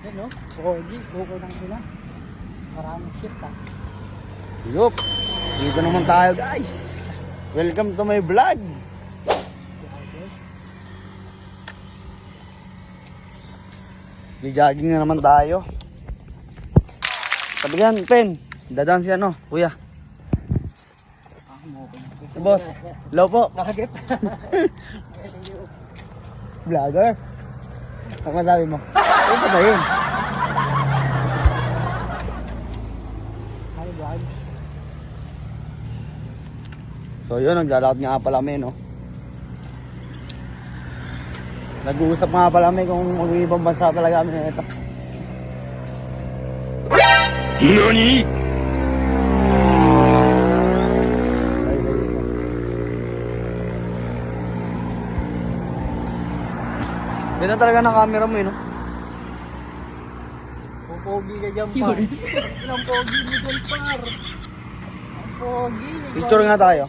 Yan no? Pogi. Okay lang sila. Maraming shit ah. Yup. Dito naman tayo guys. Welcome to my vlog. Jogging na naman tayo. Sabi yan, Pen. Dadaan si ano, kuya. Si boss. Hello po. Nakagip. Vlogger. Ano masabi mo? Ano ba yun? Hi vlogs. So yun, naglalakad nga pala kami, no? Nag-uusap nga pala kami kung mag-ibang bansa talaga kami na ito. NANI?! Ganda talaga ng camera mo, no? Kung pogi ka dyan par. Ang pogi mo dyan par. Ang pogi. Picture nga tayo.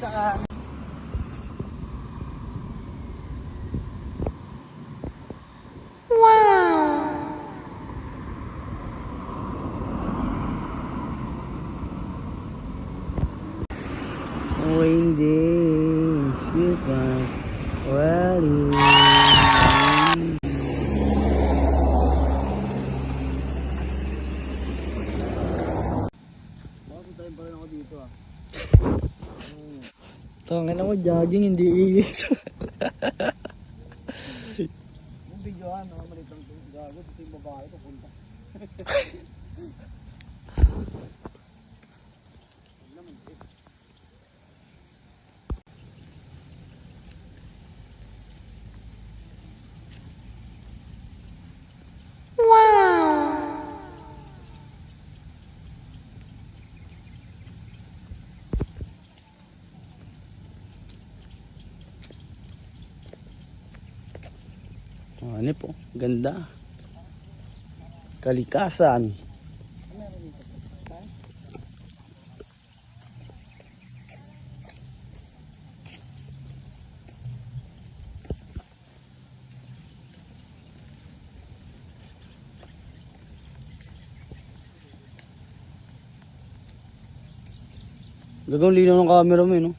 Winding, super, ready. Bakit tayo pa rin ako dito ah? Tangin na mo, jogging, hindi iit. Yung videohan, malit lang ito. Gago, ito yung babae, papunta. Ano po, ganda. Kalikasan. Lagang linaw ng camera mo, no?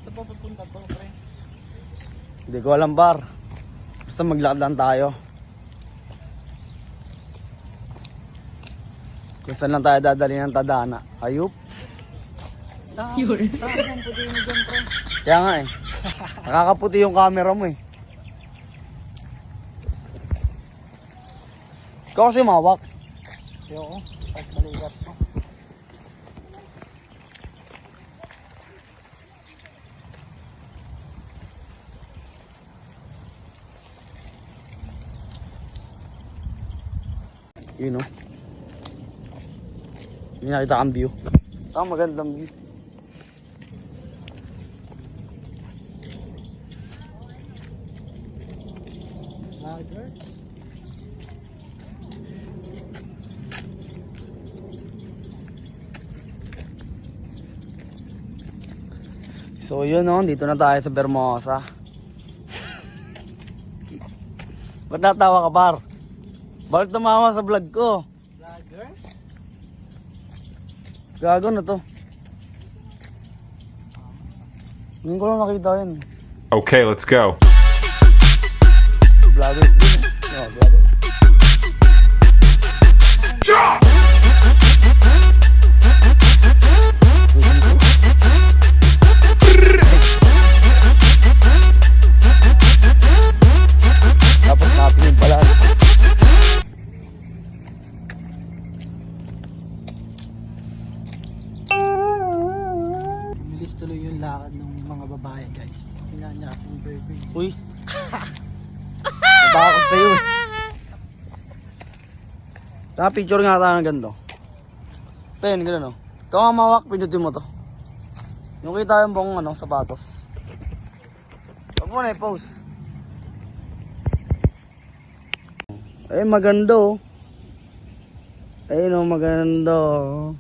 Saan pa pupunta to, pre? Hindi ko alam, bar. Basta maglakad lang tayo. Kung saan lang tayo dadali ng Tadhana. Ayup. Saan ang puti mo dyan, pre? Kaya nga eh. Nakakaputi yung camera mo eh. Ikaw kasi mawak. Ayoko. Kahit balikat mo. Yun o. Hindi nakita kang view. Magandang view. Vloggers. So yun o, dito na tayo sa Bermosa. Ba't natawa ka, par? Bakit tumawa sa vlog ko? Vloggers? Gago na to. Ngayon ko lang nakita yun. Okay, let's go. Vloggers din eh. Oh, vloggers. Tapos napinin pala. Bilis tuloy yung lakad ng mga babae, guys. Tingnan niya kasing baby. Uy. Natakot sa'yo eh. Picture nga tayo ng ganito. Pen, gano'n o. Ikaw nga mawak, pinutin mo to. Yung kita yung buong sapatos. Huwag mo na i-post. Ay, maganda oh. Ayun oh, maganda oh.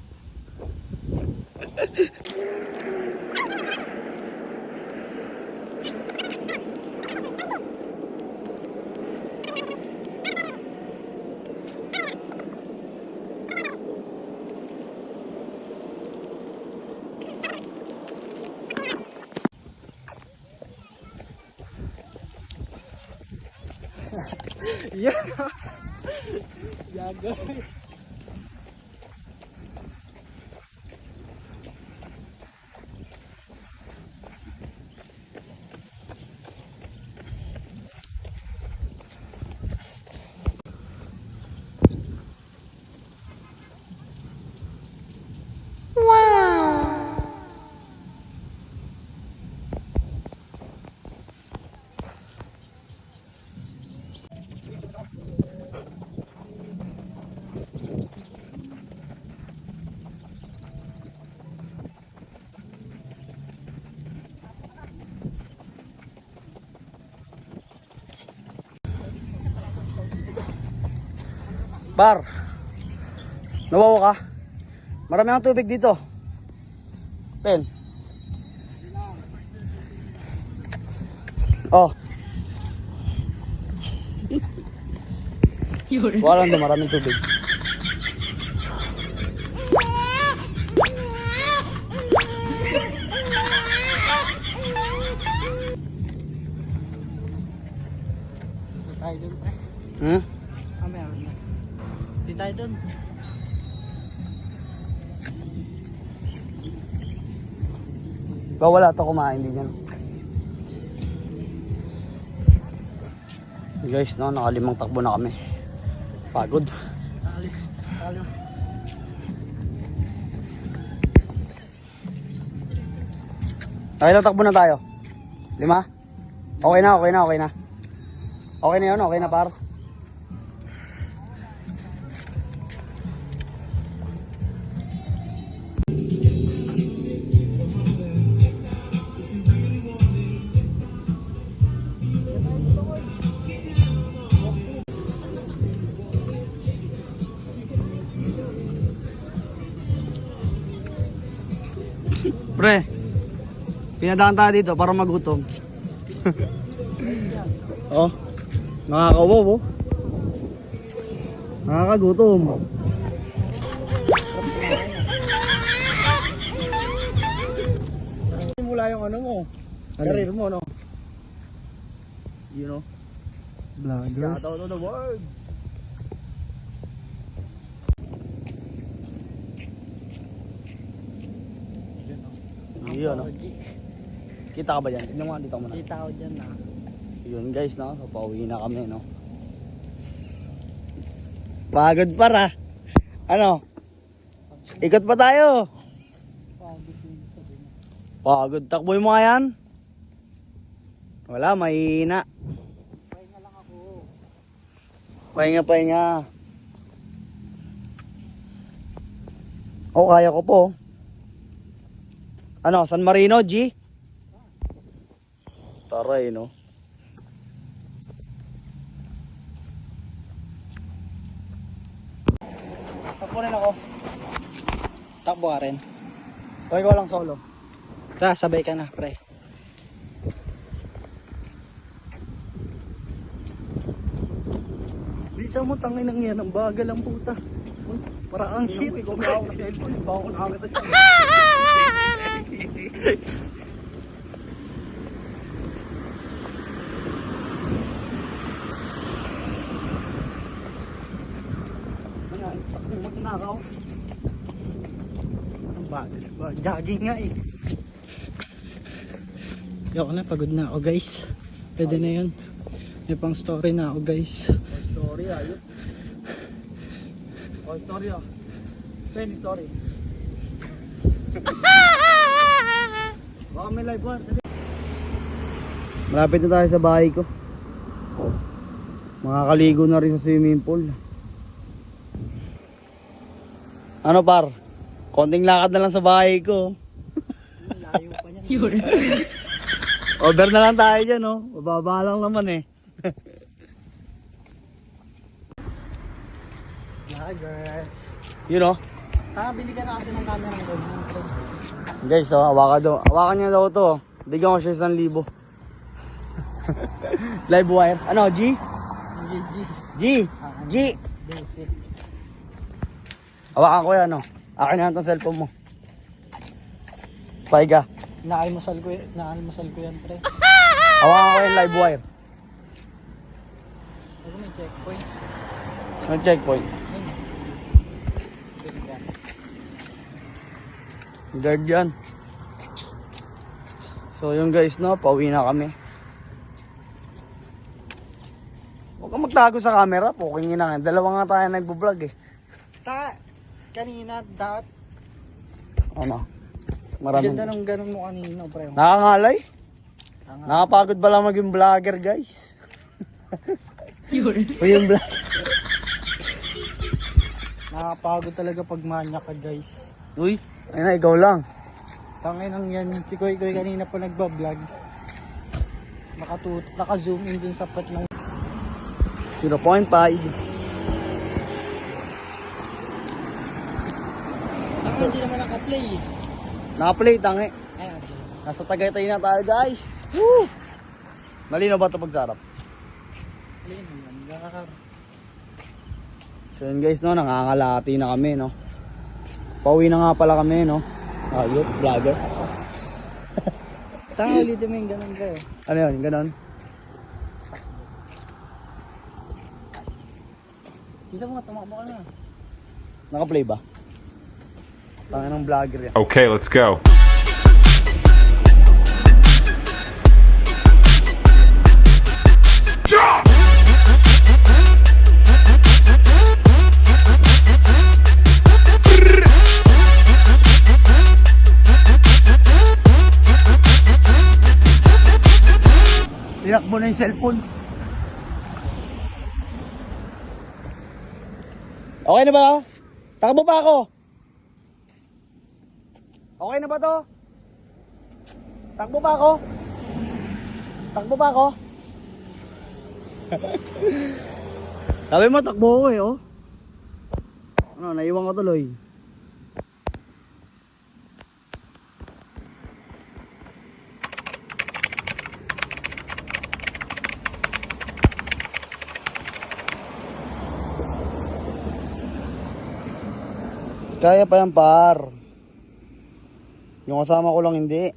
Yeah. Yeah, guys. Bar, nawawa ka? Marami ang tubig dito. Pen. Oh. Walang doon, maraming tubig. Tayo dun, pre. Hmm? Meron na. Di tayo dun. Ba wala to kumain din yan. Guys, no, nakalimang takbo na kami. Pagod. Tali. Ilang takbo na tayo? 5? Okay na. Okay na yun, okay na par. Pre, pinadaan tayo dito para magutom. Oh, nakakawaw oh. Nakakagutom. Mula yung ano mo, career mo, no? You know? Vlogger. Shout out to the world. Yun, no? Kita ka ba dyan? Tignan mo, dito mo na. Kita ko dyan na. Yun guys, no? So, pauwi na kami, no? Pagod para. Ano? Ikot pa tayo. Pagod. Takboy mo nga yan. Wala, mahina. Pahinga lang ako. Pahinga. Oh, kaya ko po. Ano, San Marino, G? Taray, no? Takbo rin ako. Takbo ka rin. Okay ko lang solo. Tara, sabay ka na, pre. Bisa mo tangin ng yan, ang bagal ang puta. Uy, parang ang shit. Ikaw na ako sa cellphone, baka ko nakakita siya. Magnakaw. Ang bagal. Jogging nga eh. Yoko na, pagod na ako guys. Pwede na yun. May pang story na ako guys. Story ayun. Oh, story ah. Pen, story. Baka may live one. Malapit na tayo sa bahay ko. Makakaligo na rin sa swimming pool. Ano par? Konting lakad na lang sa bahay ko. Layo pa niyan. Over na lang tayo dyan, no? Mababa lang naman eh. Vlogger. You know? Bili ka na kasi ng camera ng ganyan. Guys, oh, hawakan niya daw to. Bigyan ko siya 1,000. Live wire. Ano, G? G. G. Basic. Hawakan ko yan, no. Akin na itong cellphone mo. Paiga. Naalmasal ko yan, pre. Hawakan ko yung live wire. Ako may checkpoint. Ang checkpoint. Guard yan. So yung guys, no, pauwi na kami. Huwag kang magtago sa camera, puking ina nga. Dalawa nga tayo nagbo-vlog eh. Kanina, dapat. Ano? Maraming. Ganda nung ganun mo kanina, pre. Nakangalay? Nakapagod ba lang maging vlogger, guys? O yung vlog. Nakapagod talaga pag manya ka, guys. Uy, ayun na, ikaw lang. Tangin ang yan, si Koy kanina pa nagbablog. Naka-zoom in dun sa pet ng 0.5. Kasi hindi naman naka-play eh. Nakaplay, tangi. Ayan. Nasa Tagaytay na tayo, guys. Woo! Malino ba ito pagsarap? Play naman. So yun guys, no, nangangalati na kami, no. Pauwi na nga pala kami, no. Ayot, vlogger. Tanga ulitin mo yung ganun ka eh. Ano yun, ganon? Dito mo nga, tumakbo ka na. Nakaplay ba? Tangin ng vlogger yan. Okay, let's go. Tinakbo na yung cellphone. Okay na ba? Takbo pa ako. Okay na ba to? Takbo pa ako. Takbo pa ako. Sabi mo takbo ako eh, oh. Ano, naiwan ko tuloy. Kaya pa yan, par. Yung kasama ko lang hindi.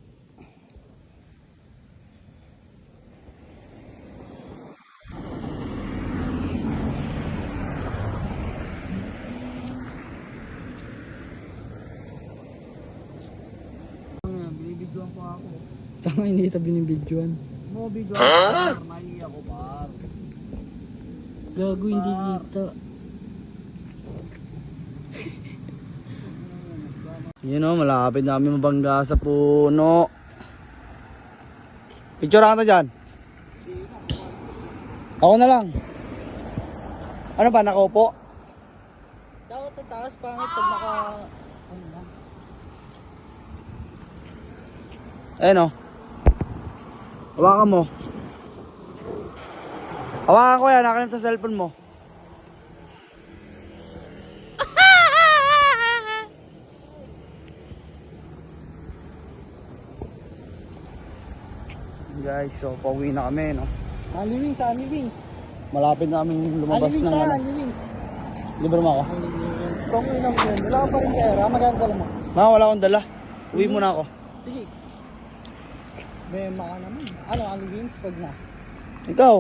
Binibidyoan ko ako. Tama, hindi kita binibidyoan. Mo bidyoan par. Mahiya ko par. Gago, hindi kita. Yun o, malapit namin mabangga sa puno. Picture ka dyan. Ako na lang. Ano ba, nakaupo? Dapat sa taas pangit pag naka... Ano na? Ayun o. Hawakan mo. Hawakan ko yan, nakanap sa cellphone mo. Guys, so pauwi na kami, no? Aliwings, aliwings. Malapit na kami lumabas ng ano. Aliwings. Libre mo ako? Aliwings. Kung ilang yun, wala ka pa rin pera, maganda lang mo. Wala akong dala. Uwi muna ako. Sige. Bema ka naman. Ano, aliwings pag na? Ikaw,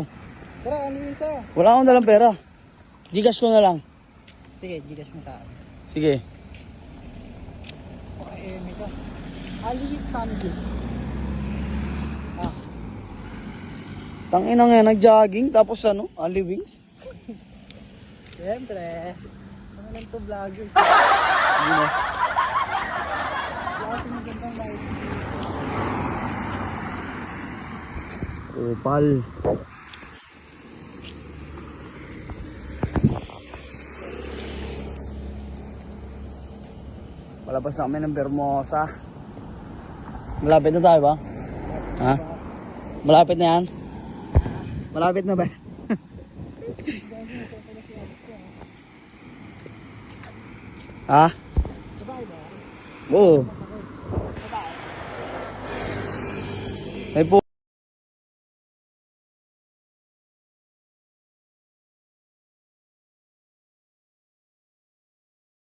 Tara, aliwings ah. wala akong dalang pera. Gcash ko na lang. Sige, gigas mo sa akin. Sige. Okay, mega. Aliwings sa amin din. Ah, Tangina nga, nag-jogging, tapos ano, only wings. siyempre. Ano lang to vlogger? Hindi na. Wala kasi magandang light. Upal. Palabas na kami ng Bermosa. Malapit na tayo ba? Ha? Malapit na yan? Malapit na ba? Ha? Oo. Ay po.